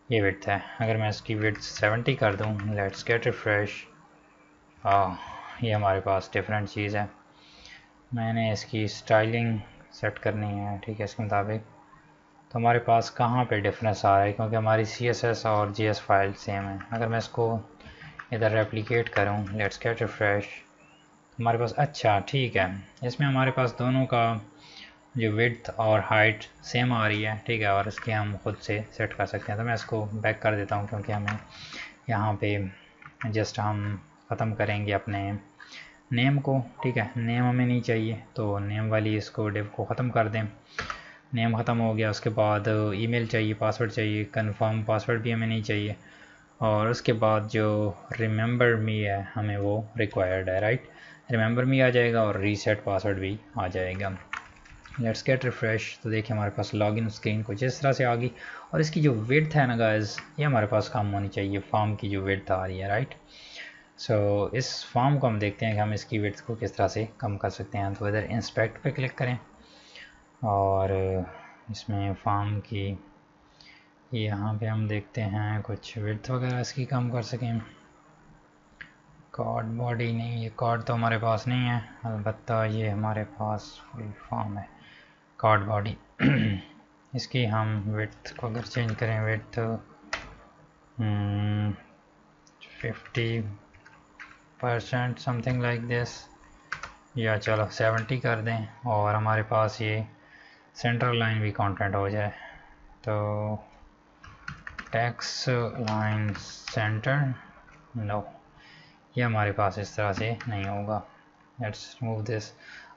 ये विड्थ है, अगर मैं इसकी विड्थ 70 कर दूँ, लेट्स गेट रिफ्रेश, ये हमारे पास डिफरेंट चीज़ है। मैंने इसकी स्टाइलिंग सेट करनी है, ठीक है, इसके मुताबिक। तो हमारे पास कहाँ पे डिफरेंस आ रहा है, क्योंकि हमारी CSS और JS फाइल सेम है। अगर मैं इसको इधर रेप्लिकेट करूँ, लेट्स गेट रिफ्रेश, हमारे पास, अच्छा ठीक है, इसमें हमारे पास दोनों का जो विड्थ और हाइट सेम आ रही है, ठीक है। और इसके हम खुद से सेट कर सकते हैं। तो मैं इसको बैक कर देता हूँ, क्योंकि हमें यहाँ पे जस्ट हम ख़त्म करेंगे अपने नेम को, ठीक है। नेम हमें नहीं चाहिए, तो नेम वाली इसको डिव को ख़त्म कर दें। नेम ख़त्म हो गया, उसके बाद ईमेल चाहिए, पासवर्ड चाहिए, कंफर्म पासवर्ड भी हमें नहीं चाहिए। और उसके बाद जो रिमेंबर मी है, हमें वो रिक्वायर्ड है, राइट। रिमेंबर मी आ जाएगा और रीसेट पासवर्ड भी आ जाएगा। लेट्स गेट रिफ्रेश, तो देखिए हमारे पास लॉगिन स्क्रीन कुछ इस तरह से आ गई। और इसकी जो विड्थ है ना गाइस, ये हमारे पास कम होनी चाहिए, फॉर्म की जो विड्थ आ रही है, राइट। सो इस फॉर्म को हम देखते हैं कि हम इसकी विड्थ को किस तरह से कम कर सकते हैं। तो इधर इंस्पेक्ट पे क्लिक करें, और इसमें फॉर्म की यहाँ पे हम देखते हैं कुछ विड्थ वगैरह इसकी कम कर सकें। कार्ड बॉडी नहीं, ये कार्ड तो हमारे पास नहीं है, अलबत्ता ये हमारे पास फुल फॉर्म है कार्ड बॉडी। इसकी हम विड्थ को अगर चेंज करें, विड्थ 50% समथिंग लाइक दिस, या चलो 70 कर दें, और हमारे पास ये सेंट्रल लाइन भी कंटेंट हो जाए। तो टेक्स्ट लाइन सेंटर, नो, ये हमारे पास इस तरह से नहीं होगा। लेट्स मूव दिस,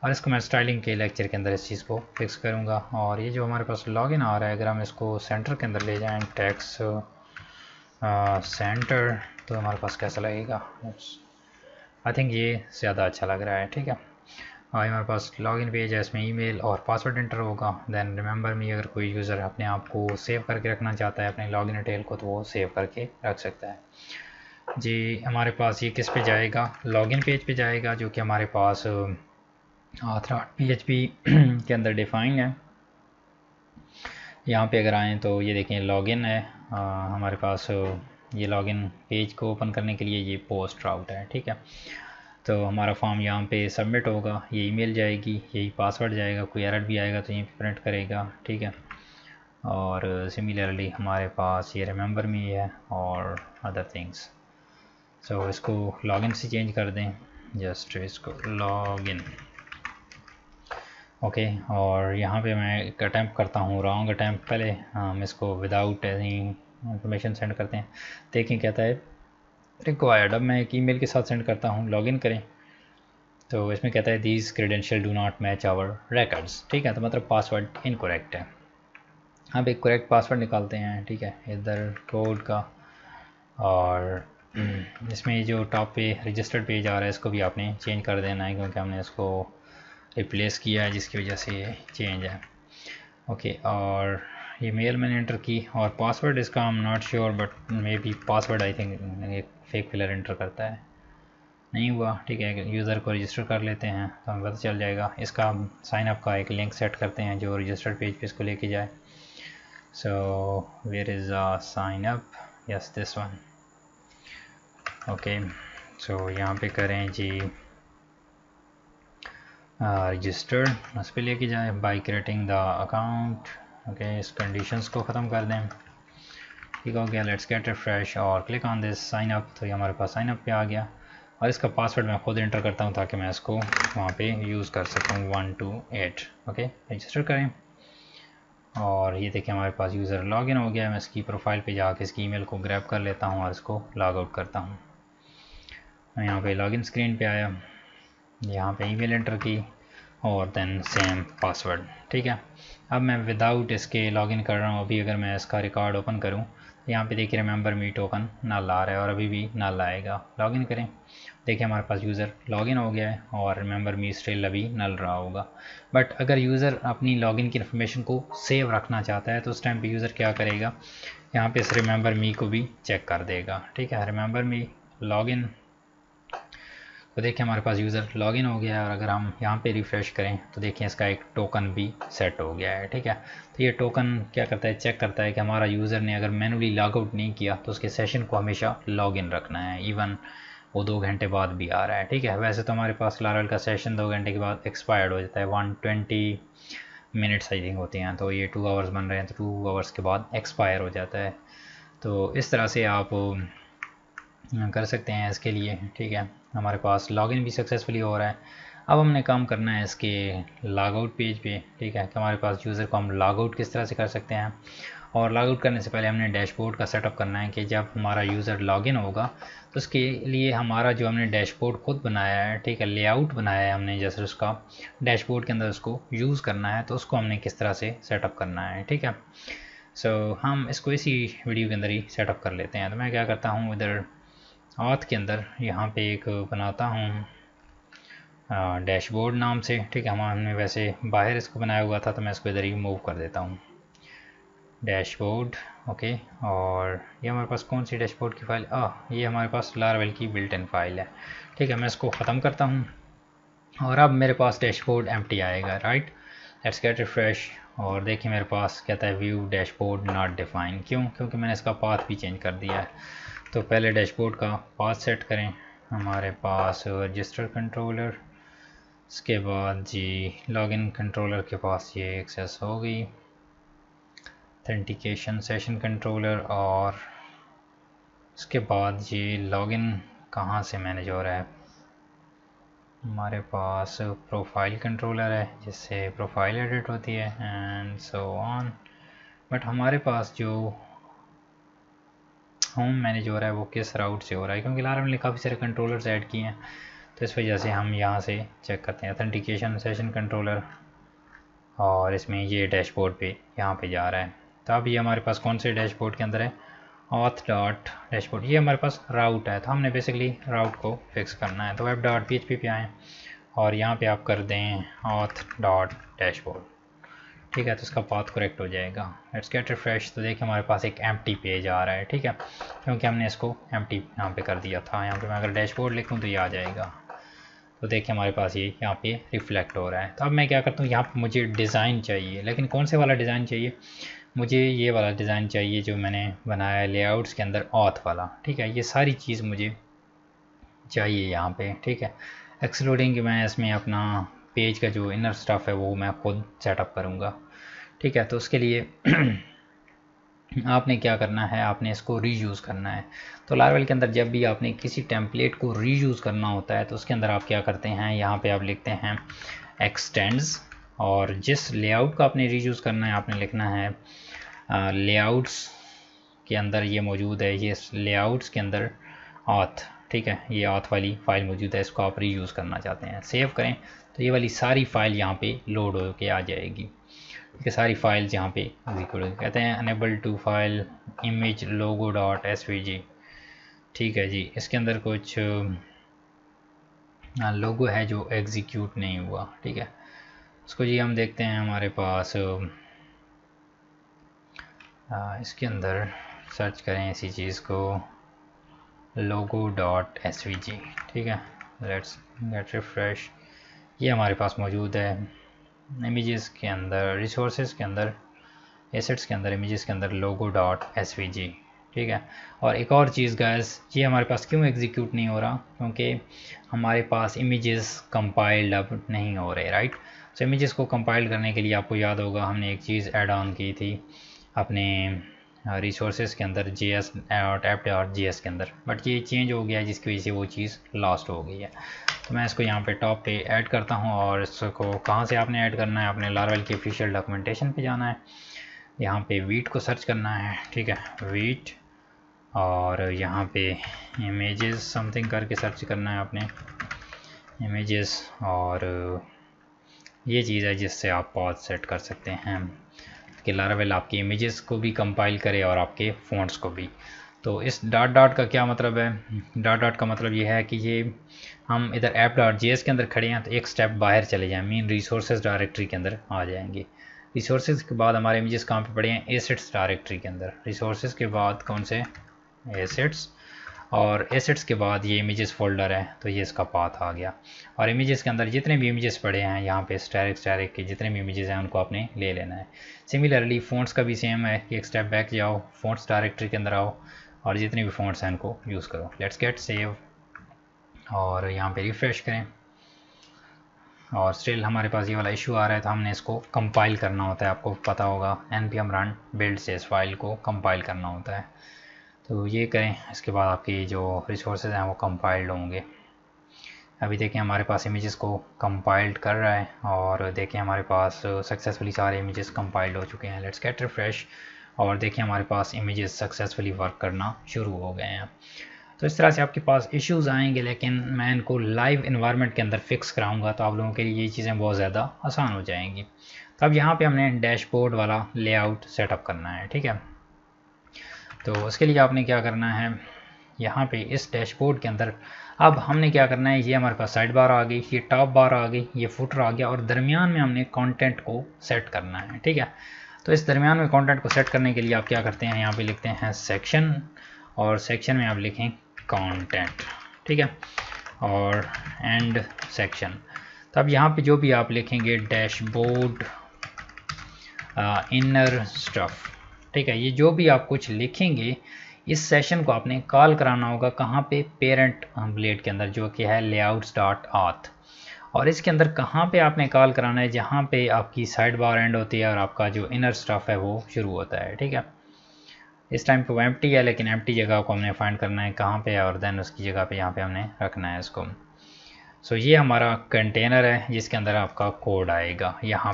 और इसको मैं स्टाइलिंग के लेक्चर के अंदर इस चीज़ को फिक्स करूँगा। और ये जो हमारे पास लॉगिन आ रहा है, अगर हम इसको सेंटर के अंदर ले जाएं, टेक्स्ट सेंटर, तो हमारे पास कैसा लगेगा। आई थिंक ये ज़्यादा अच्छा लग रहा है, ठीक है। हमारे पास लॉगिन पेज है, इसमें ईमेल और पासवर्ड एंटर होगा। देन रिमेंबर मी, अगर कोई यूज़र अपने आप को सेव करके रखना चाहता है अपने लॉगिन डिटेल को, तो वो सेव करके रख सकता है जी। हमारे पास ये किस पे जाएगा, लॉगिन पेज पे जाएगा, जो कि हमारे पास Auth PHP के अंदर डिफाइन है। यहाँ पे अगर आएँ तो ये देखें लॉगिन है, हमारे पास ये लॉगिन पेज को ओपन करने के लिए ये पोस्ट राउट है, ठीक है। तो हमारा फॉर्म यहाँ पे सबमिट होगा, ये ईमेल जाएगी, यही पासवर्ड जाएगा, कोई एरर भी आएगा तो यहीं पे प्रिंट करेगा, ठीक है। और सिमिलरली हमारे पास ये रिमेंबर मी है और अदर थिंग्स। सो इसको लॉगिन से चेंज कर दें, जस्ट इसको लॉगिन, ओके। और यहाँ पे मैं एक अटैम्प्ट करता हूँ, रॉन्ग अटैम्प्ट। पहले हम इसको विदाउट एनी इंफॉर्मेशन सेंड करते हैं, देखें कहता है रिक्वायर्ड। अब मैं एक ईमेल के साथ सेंड करता हूँ, लॉगिन करें, तो इसमें कहता है these credential do not match our records, ठीक है। तो मतलब पासवर्ड इनकरेक्ट है। अब एक करेक्ट पासवर्ड निकालते हैं, ठीक है, इधर कोड का। और इसमें जो टॉप पे रजिस्टर्ड पेज आ रहा है, इसको भी आपने चेंज कर देना है, क्योंकि हमने इसको रिप्लेस किया है, जिसकी वजह से ये चेंज है, ओके। और ये मेल मैंने एंटर की, और पासवर्ड इसका I am not sure, but may be password I think एक फेक फिलर एंटर करता है, नहीं हुआ, ठीक है। यूज़र को रजिस्टर कर लेते हैं तो हमें पता चल जाएगा। इसका साइन अप का एक लिंक सेट करते हैं जो रजिस्टर्ड पेज पे इसको लेके जाए। So where is sign up, yes this one, okay. So यहाँ पे करें जी रजिस्टर्ड, उस पर लेके जाए by creating the account, okay. इस कंडीशंस को ख़त्म कर दें, ठीक हो गया। लेट्स गेट रिफ्रेश और click on this sign up, तो ये हमारे पास साइन अप पे आ गया। और इसका पासवर्ड मैं खुद इंटर करता हूँ ताकि मैं इसको वहाँ पे यूज़ कर सकूँ, 128, ओके। रजिस्टर करें और ये देखिए हमारे पास यूज़र लॉगिन हो गया है। मैं इसकी प्रोफाइल पे जाके इसकी ईमेल को ग्रैब कर लेता हूँ और इसको लॉग आउट करता हूँ। मैं यहाँ पे लॉगिन स्क्रीन पे आया, यहाँ पे ईमेल एंटर की और देन सेम पासवर्ड, ठीक है। अब मैं विदाउट इसके लॉगिन कर रहा हूँ। अभी अगर मैं इसका रिकॉर्ड ओपन करूँ तो यहाँ पे देखिए रिमेंबर मी टोकन नल आ रहा है और अभी भी नल आएगा। लॉगिन करें, देखिए हमारे पास यूज़र लॉगिन हो गया है और रिमेंबर मी स्टिल अभी नल रहा होगा। बट अगर यूज़र अपनी लॉगिन की इन्फॉर्मेशन को सेव रखना चाहता है तो उस टाइम पे यूज़र क्या करेगा, यहाँ पे इस रिमेंबर मी को भी चेक कर देगा, ठीक है। रिमेंबर मी लॉगिन, तो देखिए हमारे पास यूज़र लॉगिन हो गया है और अगर हम यहाँ पे रिफ़्रेश करें तो देखिए इसका एक टोकन भी सेट हो गया है, ठीक है। तो ये टोकन क्या करता है, चेक करता है कि हमारा यूज़र ने अगर मैनुअली लॉग आउट नहीं किया तो उसके सेशन को हमेशा लॉगिन रखना है, इवन वो 2 घंटे बाद भी आ रहा है, ठीक है। वैसे तो हमारे पास लारावेल का सेशन 2 घंटे के बाद एक्सपायर्ड हो जाता है, 120 मिनट्स आई थिंक होते हैं, तो ये 2 आवर्स बन रहे हैं तो 2 आवर्स के बाद एक्सपायर हो जाता है। तो इस तरह से आप कर सकते हैं इसके लिए, ठीक है। हमारे पास लॉगिन भी सक्सेसफुली हो रहा है। अब हमने काम करना है इसके लॉग आउट पेज पे, ठीक है, कि हमारे पास यूज़र को हम लॉग आउट किस तरह से कर सकते हैं। और लॉग आउट करने से पहले हमने डैशबोर्ड का सेटअप करना है कि जब हमारा यूज़र लॉगिन होगा तो उसके लिए हमारा जो हमने डैशबोर्ड खुद बनाया है, ठीक है, लेआउट बनाया है हमने, जैसे उसका डैशबोर्ड के अंदर उसको यूज़ करना है तो उसको हमने किस तरह से सेटअप करना है, ठीक है। सो हम इसको इसी वीडियो के अंदर ही सेटअप कर लेते हैं। तो मैं क्या करता हूँ, इधर ऑथ के अंदर यहाँ पे एक बनाता हूँ डैशबोर्ड नाम से, ठीक है। हमने वैसे बाहर इसको बनाया हुआ था तो मैं इसको इधर ही मूव कर देता हूँ, डैशबोर्ड, ओके। और ये हमारे पास कौन सी डैशबोर्ड की फ़ाइल, ये हमारे पास लारावेल की बिल्ट इन फाइल है, ठीक है। मैं इसको ख़त्म करता हूँ और अब मेरे पास डैशबोर्ड एम्प्टी आएगा, राइट। लेट्स गेट रिफ्रेश और देखिए मेरे पास कहता है व्यू डैशबोर्ड नॉट डिफाइन, क्यों, क्योंकि मैंने इसका पाथ भी चेंज कर दिया है। तो पहले डैशबोर्ड का पाथ सेट करें, हमारे पास रजिस्टर कंट्रोलर, इसके बाद जी लॉगिन कंट्रोलर के पास ये एक्सेस हो गई, ऑथेंटिकेशन सेशन कंट्रोलर, और इसके बाद ये लॉगिन कहाँ से मैनेज हो रहा है, हमारे पास प्रोफाइल कंट्रोलर है जिससे प्रोफाइल एडिट होती है एंड सो ऑन। बट हमारे पास जो होम मैनेज हो रहा है वो किस राउट से हो रहा है, क्योंकि लारावेल ने काफ़ी सारे कंट्रोलर्स ऐड किए हैं तो इस वजह से हम यहाँ से चेक करते हैं ऑथेंटिकेशन सेशन कंट्रोलर, और इसमें ये डैशबोर्ड पे यहाँ पे जा रहा है। तो अब ये हमारे पास कौन से डैशबोर्ड के अंदर है, ऑथ डॉट डैशबोर्ड, ये हमारे पास राउट है तो हमने बेसिकली राउट को फिक्स करना है। तो वेब डॉट PHP पे आएँ और यहाँ पे आप कर दें ऑथ डॉट डैशबोर्ड, ठीक है। तो इसका पाथ करेक्ट हो जाएगा। लेट्स गेट रिफ्रेश, तो देखिए हमारे पास एक एम्प्टी पेज आ रहा है, ठीक है, क्योंकि हमने इसको एम्प्टी यहाँ पे कर दिया था। यहाँ पे मैं अगर डैशबोर्ड लिखूँ तो ये आ जाएगा। तो देखिए हमारे पास ये यहाँ पे रिफ्लेक्ट हो रहा है। तो अब मैं क्या करता हूँ, यहाँ पे मुझे डिज़ाइन चाहिए, लेकिन कौन से वाला डिज़ाइन चाहिए, मुझे ये वाला डिज़ाइन चाहिए जो मैंने बनाया है लेआउट्स के अंदर, ऑथ वाला, ठीक है। ये सारी चीज़ मुझे चाहिए यहाँ पे, ठीक है, एक्सक्लूडिंग मैं इसमें अपना पेज का जो इनर स्टफ़ है वो मैं खुद सेटअप करूँगा, ठीक है। तो उसके लिए आपने क्या करना है, आपने इसको रीयूज़ करना है। तो लारावेल के अंदर जब भी आपने किसी टेम्पलेट को रीयूज़ करना होता है तो उसके अंदर आप क्या करते हैं, यहाँ पे आप लिखते हैं एक्सटेंड्स, और जिस लेआउट का आपने रीयूज़ करना है आपने लिखना है लेआउट्स के अंदर ये मौजूद है, ये लेआउट्स के अंदर ऑथ, ठीक है, ये ऑथ वाली फ़ाइल मौजूद है, इसको आप रीयूज़ करना चाहते हैं। सेव करें तो ये वाली सारी फ़ाइल यहाँ पे लोड होके आ जाएगी, ठीक है। सारी फाइल्स यहाँ पे एग्जीक्यूट कहते हैं unable to file image logo dot SVG, ठीक है जी। इसके अंदर कुछ लोगो है जो एग्जीक्यूट नहीं हुआ, ठीक है। इसको जी हम देखते हैं, हमारे पास इसके अंदर सर्च करें इसी चीज़ को, लोगो डॉट SVG, ठीक है। Let's get refresh. ये हमारे पास मौजूद है इमेजेस के अंदर, रिसोर्सेज के अंदर, एसेट्स के अंदर, इमेजेस के अंदर लोगो डॉट एसवीजी। ठीक है। और एक और चीज़ गाइस, ये हमारे पास क्यों एग्जीक्यूट नहीं हो रहा, क्योंकि हमारे पास इमेजेस कंपाइल्ड अब नहीं हो रहे, राइट। सो इमेजेस को कंपाइल करने के लिए आपको याद होगा हमने एक चीज़ ऐड ऑन की थी अपने रिसोर्सेज के अंदर, app.js के अंदर, बट ये चेंज हो गया है जिसकी वजह से वो चीज़ लॉस्ट हो गई है। तो मैं इसको यहाँ पे टॉप पे ऐड करता हूँ, और इसको कहाँ से आपने ऐड करना है, अपने लारवेल के ऑफिशियल डॉक्यूमेंटेशन पे जाना है, यहाँ पे वीट को सर्च करना है। ठीक है, वीट, और यहाँ पे इमेजेस समथिंग करके सर्च करना है आपने, इमेजेस, और ये चीज़ है जिससे आप पॉज सेट कर सकते हैं कि लारावेल आपकी इमेजेस को भी कंपाइल करे और आपके फ़ॉन्ट्स को भी। तो इस डॉट डॉट का क्या मतलब है, डॉट डॉट का मतलब ये है कि ये हम इधर app.js के अंदर खड़े हैं तो एक स्टेप बाहर चले जाएं, मेन रिसोर्सेज डायरेक्टरी के अंदर आ जाएंगे। रिसोर्सेज के बाद हमारे इमेजेस कहाँ पे पड़े हैं, एसेट्स डायरेक्टरी के अंदर। रिसोर्सेज के बाद कौन से, एसेट्स, और एसेट्स के बाद ये इमेजेस फोल्डर है, तो ये इसका पाथ आ गया। और इमेजेस के अंदर जितने भी इमेजेस पड़े हैं यहाँ पे स्टैटिक के जितने भी इमेजेस हैं उनको आपने ले लेना है। सिमिलरली फ़ॉन्ट्स का भी सेम है कि एक स्टेप बैक जाओ, फ़ॉन्ट्स डायरेक्टरी के अंदर आओ, और जितने भी फ़ॉन्ट्स हैं उनको यूज़ करो। लेट्स गेट सेव, और यहाँ पे रिफ़्रेश करें, और स्टिल हमारे पास ये वाला इशू आ रहा है, तो हमने इसको कंपाइल करना होता है। आपको पता होगा npm run build से इस फाइल को कंपाइल करना होता है, तो ये करें। इसके बाद आपकी जो रिसोर्सेज हैं वो कंपाइल्ड होंगे। अभी देखें हमारे पास इमेजेस को कंपाइल्ड कर रहा है, और देखें हमारे पास सक्सेसफुली सारे इमेजेस कंपाइल्ड हो चुके हैं। लेट्स गेट रिफ्रेश, और देखें हमारे पास इमेजेस सक्सेसफुली वर्क करना शुरू हो गए हैं। तो इस तरह से आपके पास इश्यूज़ आएंगे, लेकिन मैं इनको लाइव इन्वायरमेंट के अंदर फिक्स कराऊंगा, तो आप लोगों के लिए ये चीज़ें बहुत ज़्यादा आसान हो जाएंगी। तो अब यहाँ पे हमने डैशबोर्ड वाला लेआउट सेटअप करना है। ठीक है, तो उसके लिए आपने क्या करना है, यहाँ पे इस डैशबोर्ड के अंदर अब हमने क्या करना है, ये हमारे पास साइड बार आ गई, ये टॉप बार आ गई, ये फुटर आ गया, और दरमियान में हमने कंटेंट को सेट करना है। ठीक है, तो इस दरमियान में कंटेंट को सेट करने के लिए आप क्या करते हैं, यहाँ पे लिखते हैं सेक्शन, और सेक्शन में आप लिखें कंटेंट। ठीक है, और एंड सेक्शन। तो अब यहाँ पे जो भी आप लिखेंगे डैशबोर्ड इनर स्टफ, ठीक है, ये जो भी आप कुछ लिखेंगे इस सेशन को आपने कॉल कराना होगा कहाँ पे, पेरेंट ब्लेड के अंदर, जो कि है layouts.auth, और इसके अंदर कहाँ पे आपने कॉल कराना है, जहाँ पे आपकी साइड बार एंड होती है और आपका जो इनर स्टफ है वो शुरू होता है। ठीक है, इस टाइम पे वो एम्प्टी है, लेकिन एम्प्टी जगह को हमने फाइंड करना है कहाँ पे है, और देन उसकी जगह पे यहाँ पे हमने रखना है इसको। सो ये हमारा कंटेनर है जिसके अंदर आपका कोड आएगा। यहाँ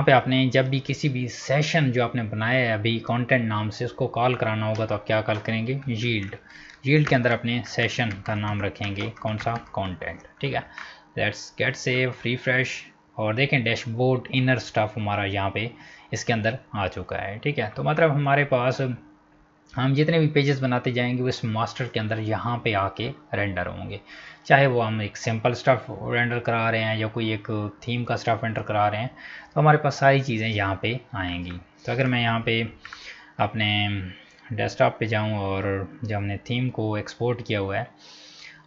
पे आपने जब भी किसी भी सेशन जो आपने बनाया है अभी कंटेंट नाम से, उसको कॉल कराना होगा, तो आप क्या कॉल करेंगे, यील्ड के अंदर अपने सेशन का नाम रखेंगे, कौन सा, कंटेंट। ठीक है, लेट्स गेट सेव, रिफ्रेश, और देखें डैशबोर्ड इनर स्टफ हमारा यहाँ पे इसके अंदर आ चुका है। ठीक है, तो मतलब हमारे पास हम जितने भी पेजेस बनाते जाएंगे वो इस मास्टर के अंदर यहाँ पे आके रेंडर होंगे, चाहे वो हम एक सिंपल स्टफ रेंडर करा रहे हैं या कोई एक थीम का स्टफ रेंडर करा रहे हैं, तो हमारे पास सारी चीज़ें यहाँ पे आएंगी। तो अगर मैं यहाँ पे अपने डेस्कटॉप पे जाऊँ और जो हमने थीम को एक्सपोर्ट किया हुआ है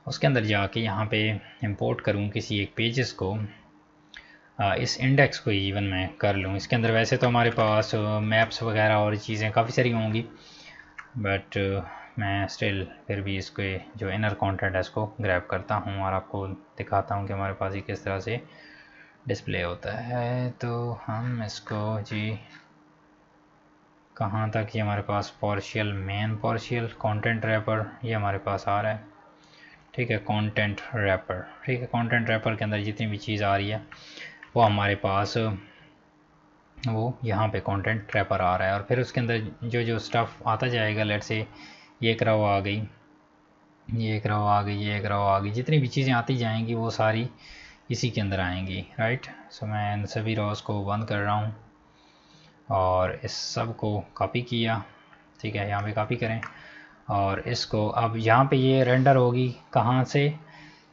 उसके अंदर जाके यहाँ पे इंपोर्ट करूँ किसी एक पेजेस को, इस इंडेक्स को इवन मैं कर लूँ इसके अंदर। वैसे तो हमारे पास मैप्स वगैरह और चीज़ें काफ़ी सारी होंगी, बट मैं स्टिल फिर भी इसके जो इनर कंटेंट है इसको ग्रैब करता हूँ और आपको दिखाता हूँ कि हमारे पास ये किस तरह से डिस्प्ले होता है। तो हम इसको जी कहाँ तक, ये हमारे पास partial main partial content wrapper ये हमारे पास आ रहा है। ठीक है, कंटेंट रैपर, ठीक है, कंटेंट रैपर के अंदर जितनी भी चीज़ आ रही है वो हमारे पास वो यहाँ पे कंटेंट रैपर आ रहा है, और फिर उसके अंदर जो जो स्टफ़ आता जाएगा, लेट्स से ये एक रो आ गई, ये एक रो आ गई, ये एक रो आ गई, जितनी भी चीज़ें आती जाएंगी वो सारी इसी के अंदर आएंगी, राइट। सो मैं इन सभी रोज को बंद कर रहा हूँ और इस सब को कॉपी किया। ठीक है, यहाँ पे कॉपी करें और इसको अब यहाँ पे ये रेंडर होगी कहाँ से,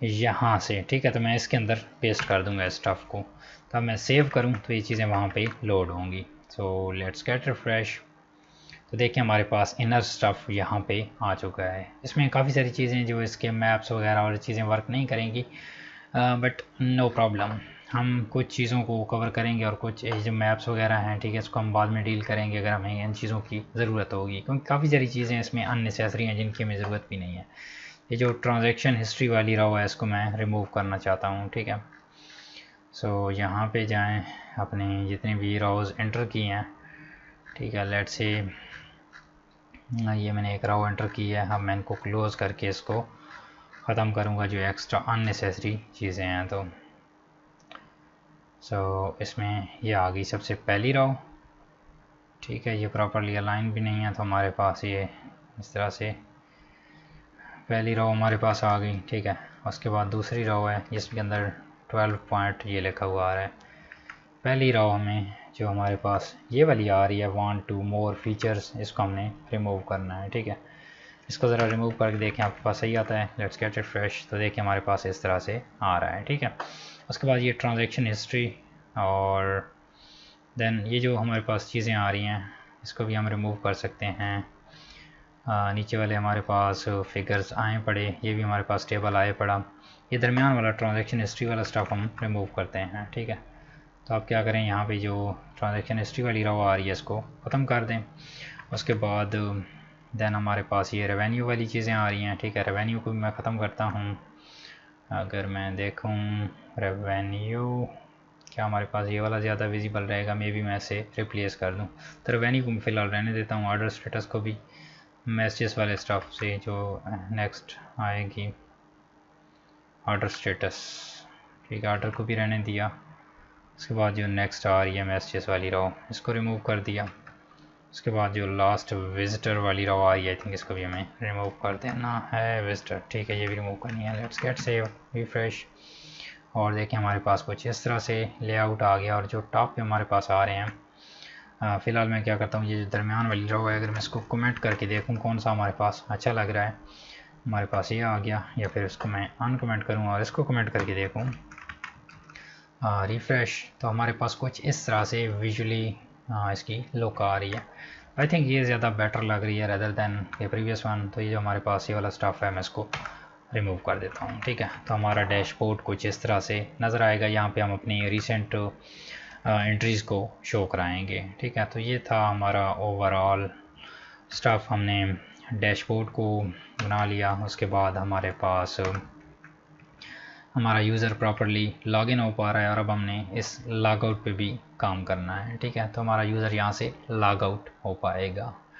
यहाँ से। ठीक है, तो मैं इसके अंदर पेस्ट कर दूँगा स्टफ़ को, तब मैं सेव करूँ तो ये चीज़ें वहाँ पे लोड होंगी। सो लेट्स गेट रिफ्रेश, तो देखिए हमारे पास इनर स्टफ़ यहाँ पे आ चुका है। इसमें काफ़ी सारी चीज़ें जो इसके मैप्स वगैरह और चीज़ें वर्क नहीं करेंगी, बट नो प्रॉब्लम, हम कुछ चीज़ों को कवर करेंगे और कुछ जो मैप्स वगैरह हैं, ठीक है, इसको हम बाद में डील करेंगे अगर हमें इन चीज़ों की ज़रूरत होगी, क्योंकि काफ़ी सारी चीज़ें इसमें अननेसेसरी हैं जिनकी हमें ज़रूरत भी नहीं है। ये जो ट्रांजैक्शन हिस्ट्री वाली रो है इसको मैं रिमूव करना चाहता हूँ, ठीक है। सो यहाँ पे जाएं, अपने जितने भी रोज़ एंटर की हैं, ठीक है, लेट्स से ये मैंने एक रो एंटर की है। अब मैं इनको क्लोज़ करके इसको ख़त्म करूँगा जो एक्स्ट्रा अननेसेसरी चीज़ें हैं। तो इसमें ये आ गई सबसे पहली रो, ठीक है, ये प्रॉपरली अलाइन भी नहीं है, तो हमारे पास ये इस तरह से पहली रो हमारे पास आ गई, ठीक है। उसके बाद दूसरी रो है जिसके अंदर 12 पॉइंट ये लिखा हुआ आ रहा है। पहली रो हमें जो हमारे पास ये वाली आ रही है, वांट टू मोर फीचर्स, इसको हमने रिमूव करना है, ठीक है। इसको ज़रा रिमूव करके देखें आपके पास सही आता है। Let's get it fresh. तो देखिए हमारे पास इस तरह से आ रहा है, ठीक है। उसके बाद ये ट्रांजैक्शन हिस्ट्री और देन ये जो हमारे पास चीज़ें आ रही हैं इसको भी हम रिमूव कर सकते हैं। नीचे वाले हमारे पास फिगर्स आए पड़े, ये भी हमारे पास टेबल आए पड़ा। ये दरमियान वाला ट्रांजैक्शन हिस्ट्री वाला स्टफ हम रिमूव करते हैं, ठीक है। तो आप क्या करें, यहाँ पे जो ट्रांजैक्शन हिस्ट्री वाली रो आ रही है इसको ख़त्म कर दें। उसके बाद देन हमारे पास ये रेवेन्यू वाली चीज़ें आ रही हैं, ठीक है। रेवेन्यू को भी मैं ख़त्म करता हूँ। अगर मैं देखूँ रेवेन्यू, क्या हमारे पास ये वाला ज़्यादा विजिबल रहेगा, मे बी मैं इसे रिप्लेस कर दूँ। तो रेवेन्यू को फ़िलहाल रहने देता हूँ। ऑर्डर स्टेटस को भी मैसेज वाले स्टफ से जो नेक्स्ट आएगी ऑर्डर स्टेटस, ठीक है, ऑर्डर को भी रहने दिया। उसके बाद जो नेक्स्ट आ रही है मैसेजेस वाली रो, इसको रिमूव कर दिया। उसके बाद जो लास्ट विजिटर वाली रो आ रही है, आई थिंक इसको भी हमें रिमूव कर देना है, विजिटर, ठीक है, ये भी रिमूव करनी है। लेट्स गेट सेव, रिफ्रेश, और देखिए हमारे पास कुछ इस तरह से लेआउट आ गया। और जो टॉप पे हमारे पास आ रहे हैं, फ़िलहाल मैं क्या करता हूँ, ये जो दरमियान वाली रो है अगर मैं इसको कमेंट करके देखूँ कौन सा हमारे पास अच्छा लग रहा है, हमारे पास ये आ गया, या फिर इसको मैं अनकमेंट करूँ और इसको कमेंट करके देखूँ रिफ़्रेश, तो हमारे पास कुछ इस तरह से विजुअली इसकी लुक आ रही है। आई थिंक ये ज़्यादा बेटर लग रही है रेदर दैन ये प्रीवियस वन। तो ये जो हमारे पास ये वाला स्टफ है मैं इसको रिमूव कर देता हूँ, ठीक है। तो हमारा डैशबोर्ड कुछ इस तरह से नज़र आएगा। यहाँ पे हम अपनी रिसेंट एंट्रीज़ को शो कराएंगे, ठीक है। तो ये था हमारा ओवरऑल स्टफ, हमने डैशबोर्ड को बना लिया। उसके बाद हमारे पास हमारा यूज़र प्रॉपरली लॉगिन हो पा रहा है और अब हमने इस लॉगआउट पे भी काम करना है, ठीक है। तो हमारा यूज़र यहाँ से लॉगआउट हो पाएगा।